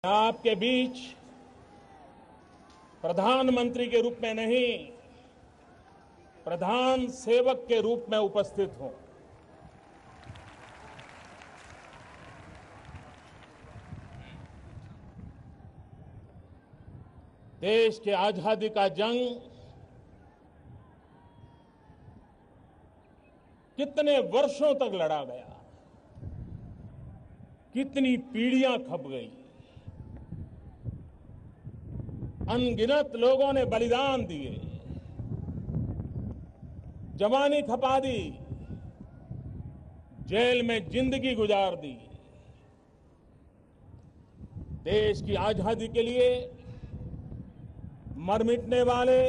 आपके बीच प्रधानमंत्री के रूप में नहीं, प्रधान सेवक के रूप में उपस्थित हूं। देश के आजादी का जंग कितने वर्षों तक लड़ा गया, कितनी पीढ़ियां खप गई, अनगिनत लोगों ने बलिदान दिए, जवानी खपा दी, जेल में जिंदगी गुजार दी। देश की आजादी के लिए मर मिटने वाले,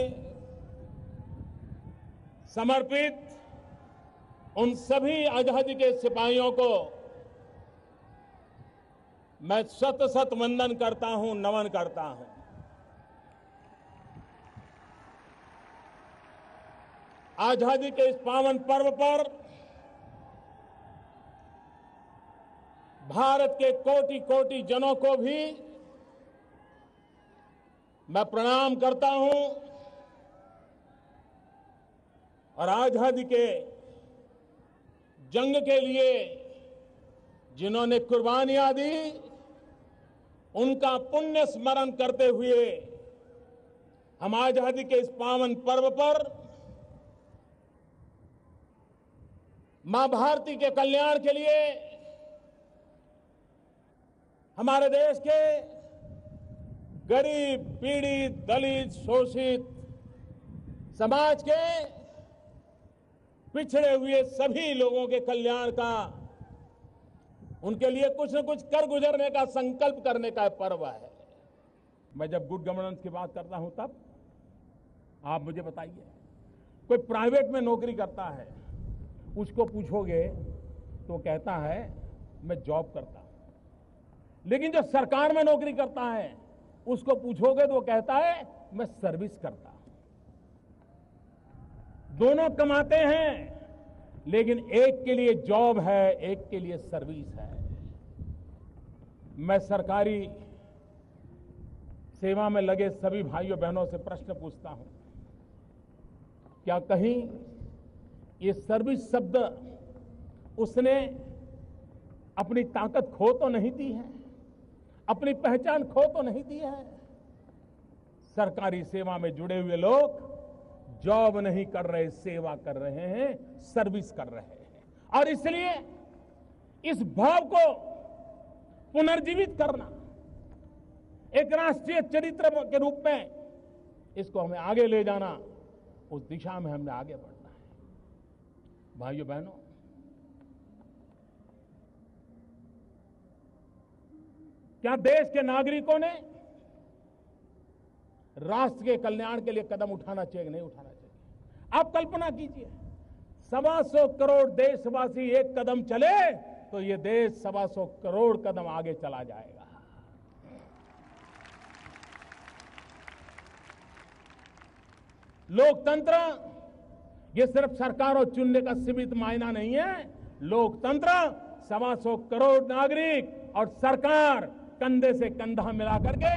समर्पित उन सभी आजादी के सिपाहियों को मैं शत शत वंदन करता हूं, नमन करता हूं। आजादी के इस पावन पर्व पर भारत के कोटि कोटि जनों को भी मैं प्रणाम करता हूं और आजादी के जंग के लिए जिन्होंने कुर्बानियां दी, उनका पुण्य स्मरण करते हुए हम आजादी के इस पावन पर्व पर मां भारती के कल्याण के लिए हमारे देश के गरीब, पीड़ित, दलित, शोषित समाज के पिछड़े हुए सभी लोगों के कल्याण का, उनके लिए कुछ न कुछ कर गुजरने का संकल्प करने का पर्व है। मैं जब गुड गवर्नेंस की बात करता हूं तब आप मुझे बताइए, कोई प्राइवेट में नौकरी करता है, उसको पूछोगे तो कहता है मैं जॉब करता हूं। लेकिन जो सरकार में नौकरी करता है उसको पूछोगे तो वो कहता है मैं सर्विस करता हूं। दोनों कमाते हैं, लेकिन एक के लिए जॉब है, एक के लिए सर्विस है। मैं सरकारी सेवा में लगे सभी भाइयों बहनों से प्रश्न पूछता हूं, क्या कहीं ये सर्विस शब्द उसने अपनी ताकत खो तो नहीं दी है, अपनी पहचान खो तो नहीं दी है? सरकारी सेवा में जुड़े हुए लोग जॉब नहीं कर रहे, सेवा कर रहे हैं, सर्विस कर रहे हैं। और इसलिए इस भाव को पुनर्जीवित करना, एक राष्ट्रीय चरित्र के रूप में इसको हमें आगे ले जाना, उस दिशा में हमने आगे बढ़ना है। भाइयों बहनों, क्या देश के नागरिकों ने राष्ट्र के कल्याण के लिए कदम उठाना चाहिए, नहीं उठाना चाहिए? आप कल्पना कीजिए, 125 करोड़ देशवासी एक कदम चले तो ये देश 125 करोड़ कदम आगे चला जाएगा। लोकतंत्र ये सिर्फ सरकारों चुनने का सीमित मायना नहीं है। लोकतंत्र 125 करोड़ नागरिक और सरकार कंधे से कंधा मिला करके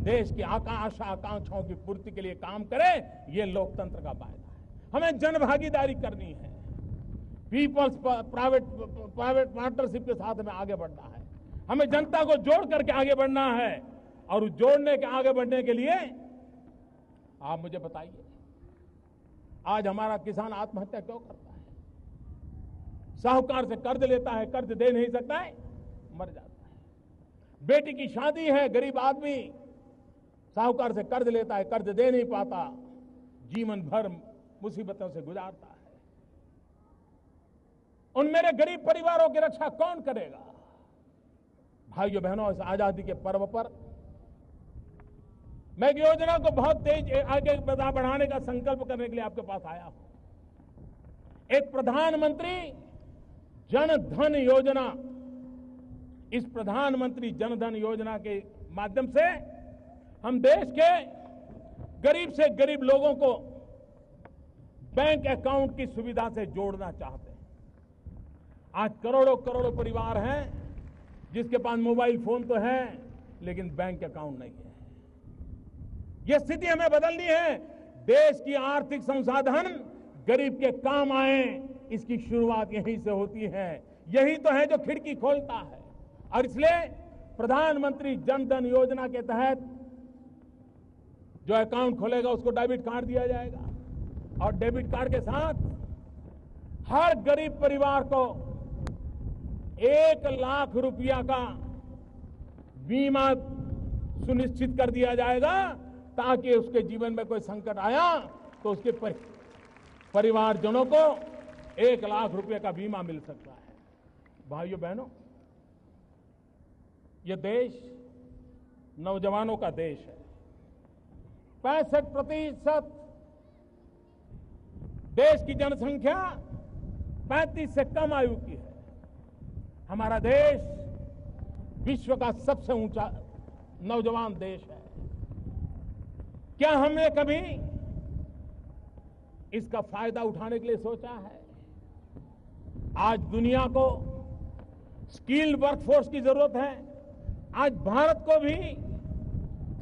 देश की आशा आकांक्षाओं की पूर्ति के लिए काम करे, ये लोकतंत्र का फायदा है। हमें जनभागीदारी करनी है, पीपल्स प्राइवेट पार्टनरशिप के साथ में आगे बढ़ना है। हमें जनता को जोड़ करके आगे बढ़ना है और उस जोड़ने के आगे बढ़ने के लिए आप मुझे बताइए, आज हमारा किसान आत्महत्या क्यों करता है? साहूकार से कर्ज लेता है, कर्ज दे नहीं सकता है, मर जाता है। बेटी की शादी है, गरीब आदमी साहूकार से कर्ज लेता है, कर्ज दे नहीं पाता, जीवन भर मुसीबतों से गुजारता है। उन मेरे गरीब परिवारों की रक्षा कौन करेगा? भाइयों बहनों, इस आजादी के पर्व पर मैं एक योजना को बहुत तेज आगे बढ़ाने का संकल्प करने के लिए आपके पास आया हूं। एक प्रधानमंत्री जन धन योजना, इस प्रधानमंत्री जन धन योजना के माध्यम से हम देश के गरीब से गरीब लोगों को बैंक अकाउंट की सुविधा से जोड़ना चाहते हैं। आज करोड़ों करोड़ों परिवार हैं जिसके पास मोबाइल फोन तो है, लेकिन बैंक अकाउंट नहीं है। यह स्थिति हमें बदलनी है। देश की आर्थिक संसाधन गरीब के काम आए, इसकी शुरुआत यहीं से होती है। यही तो है जो खिड़की खोलता है। और इसलिए प्रधानमंत्री जन धन योजना के तहत जो अकाउंट खोलेगा उसको डेबिट कार्ड दिया जाएगा और डेबिट कार्ड के साथ हर गरीब परिवार को 1 लाख रुपया का बीमा सुनिश्चित कर दिया जाएगा, ताकि उसके जीवन में कोई संकट आया तो उसके परिवारजनों को 1 लाख रुपए का बीमा मिल सकता है। भाइयों बहनों, यह देश नौजवानों का देश है। 65% देश की जनसंख्या 35 से कम आयु की है। हमारा देश विश्व का सबसे ऊंचा नौजवान देश है। क्या हमने कभी इसका फायदा उठाने के लिए सोचा है? आज दुनिया को स्किल्ड वर्कफोर्स की जरूरत है। आज भारत को भी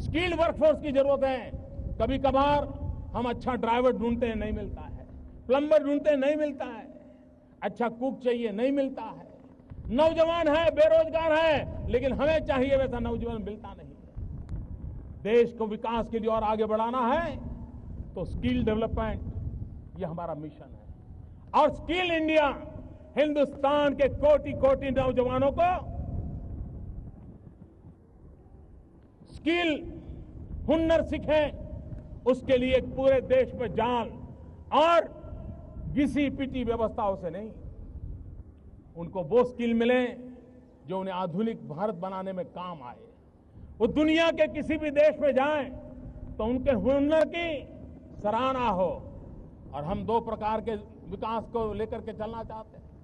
स्किल्ड वर्कफोर्स की जरूरत है। कभी कभार हम अच्छा ड्राइवर ढूंढते हैं, नहीं मिलता है। प्लम्बर ढूंढते हैं, नहीं मिलता है। अच्छा कुक चाहिए, नहीं मिलता है। नौजवान है, बेरोजगार है, लेकिन हमें चाहिए वैसा नौजवान मिलता नहीं है। देश को विकास के लिए और आगे बढ़ाना है तो स्किल डेवलपमेंट ये हमारा मिशन है। और स्किल इंडिया हिंदुस्तान के कोटि कोटि नौजवानों को स्किल हुनर सीखे, उसके लिए पूरे देश में जान और घिसी पिटी व्यवस्थाओं से नहीं, उनको वो स्किल मिले जो उन्हें आधुनिक भारत बनाने में काम आए। वो दुनिया के किसी भी देश में जाएं तो उनके हुनर की सराहना हो। और हम 2 प्रकार के विकास को लेकर के चलना चाहते हैं।